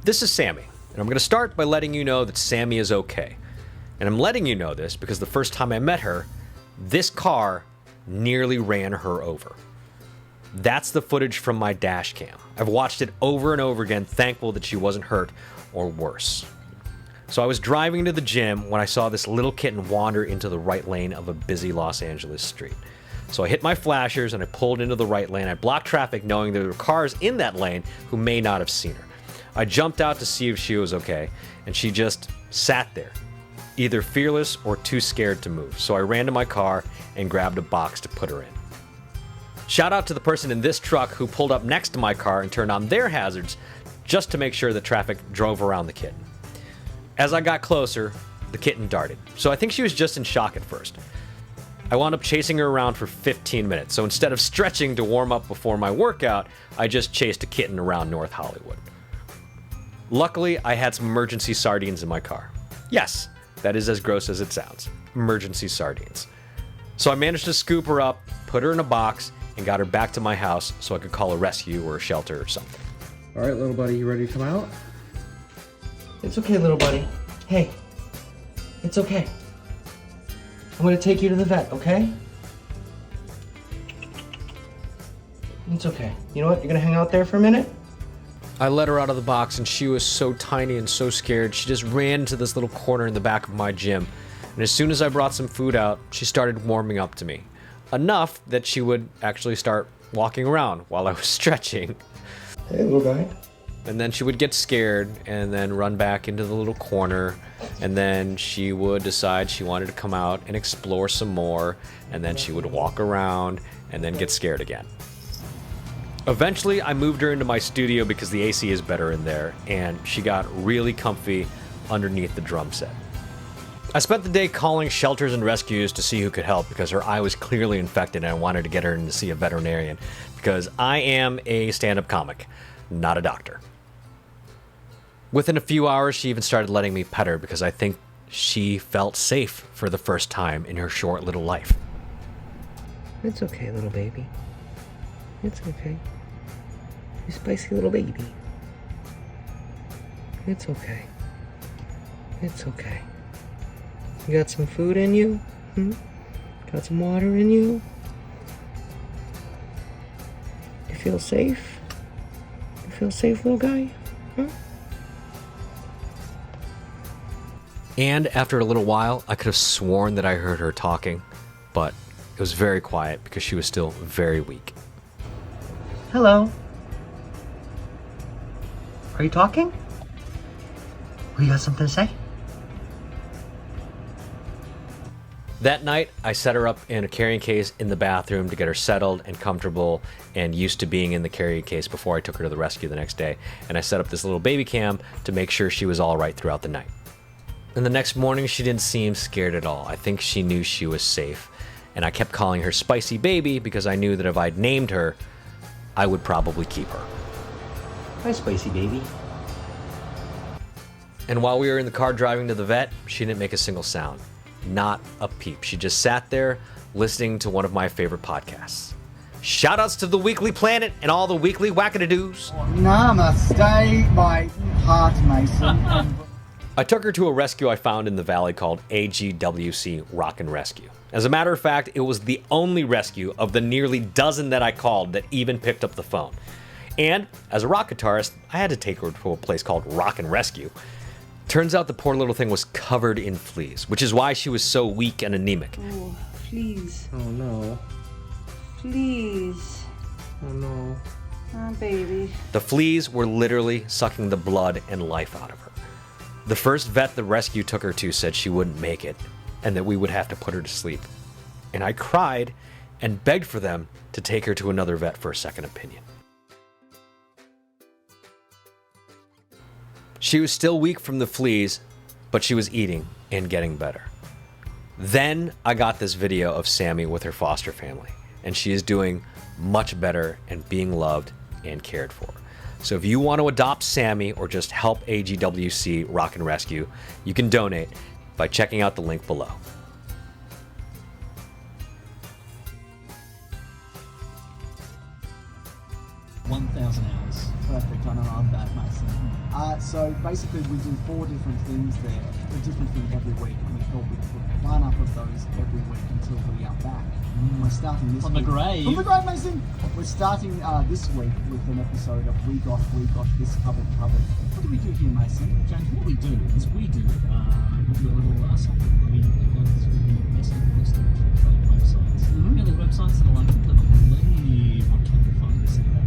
This is Sammy, and I'm going to start by letting you know that Sammy is okay. And I'm letting you know this because the first time I met her, this car nearly ran her over. That's the footage from my dash cam. I've watched it over and over again, thankful that she wasn't hurt or worse. So I was driving to the gym when I saw this little kitten wander into the right lane of a busy Los Angeles street. So I hit my flashers and I pulled into the right lane. I blocked traffic knowing there were cars in that lane who may not have seen her. I jumped out to see if she was okay, and she just sat there, either fearless or too scared to move. So I ran to my car and grabbed a box to put her in. Shout out to the person in this truck who pulled up next to my car and turned on their hazards just to make sure the traffic drove around the kitten. As I got closer, the kitten darted. So I think she was just in shock at first. I wound up chasing her around for 15 minutes. So instead of stretching to warm up before my workout, I just chased a kitten around North Hollywood. Luckily, I had some emergency sardines in my car. Yes, that is as gross as it sounds. Emergency sardines. So I managed to scoop her up, put her in a box, and got her back to my house so I could call a rescue or a shelter or something. All right, little buddy, you ready to come out? It's okay, little buddy. Hey, it's okay. I'm gonna take you to the vet, okay? It's okay. You know what? You're gonna hang out there for a minute? I let her out of the box and she was so tiny and so scared, she just ran to this little corner in the back of my gym. And as soon as I brought some food out, she started warming up to me. Enough that she would actually start walking around while I was stretching. Hey, little guy. And then she would get scared and then run back into the little corner. And then she would decide she wanted to come out and explore some more. And then she would walk around and then get scared again. Eventually, I moved her into my studio because the AC is better in there. And she got really comfy underneath the drum set. I spent the day calling shelters and rescues to see who could help because her eye was clearly infected and I wanted to get her in to see a veterinarian because I am a stand-up comic, not a doctor. Within a few hours, she even started letting me pet her because I think she felt safe for the first time in her short little life. It's okay, little baby. It's okay. You spicy little baby. It's okay. It's okay. You got some food in you? Got some water in you? You feel safe? You feel safe, little guy? Huh? And after a little while, I could have sworn that I heard her talking, but it was very quiet because she was still very weak. Hello. Are you talking? Oh, you got something to say? That night, I set her up in a carrying case in the bathroom to get her settled and comfortable and used to being in the carrying case before I took her to the rescue the next day. And I set up this little baby cam to make sure she was all right throughout the night. And the next morning, she didn't seem scared at all. I think she knew she was safe. And I kept calling her Spicy Baby because I knew that if I'd named her, I would probably keep her. Hi, Spicy Baby. And while we were in the car driving to the vet, she didn't make a single sound. Not a peep. She just sat there listening to one of my favorite podcasts. Shoutouts to the Weekly Planet and all the weekly whack-a-doos. Namaste, my heart, Mason. I took her to a rescue I found in the valley called AGWC Rockin Rescue. As a matter of fact, it was the only rescue of the nearly dozen that I called that even picked up the phone. And as a rock guitarist, I had to take her to a place called Rockin Rescue. Turns out the poor little thing was covered in fleas, which is why she was so weak and anemic. Oh, please. Oh no. Please. Oh no. Oh, baby. The fleas were literally sucking the blood and life out of her. The first vet the rescue took her to said she wouldn't make it and that we would have to put her to sleep. And I cried and begged for them to take her to another vet for a second opinion. She was still weak from the fleas, but she was eating and getting better. Then I got this video of Sammy with her foster family, and she is doing much better and being loved and cared for. So if you want to adopt Sammy or just help AGWC Rockin Rescue, you can donate by checking out the link below. 1,000 hours. Perfect on an arm back, Mason. So basically we do 4 different things there, a different thing every week, and we thought we'd put one up of those every week until we are back. We're starting this From week. the grave. From the grave, Mason! We're starting this week with an episode of We Got This Covered. What do we do here, Mason? James, what we do is we do a little something.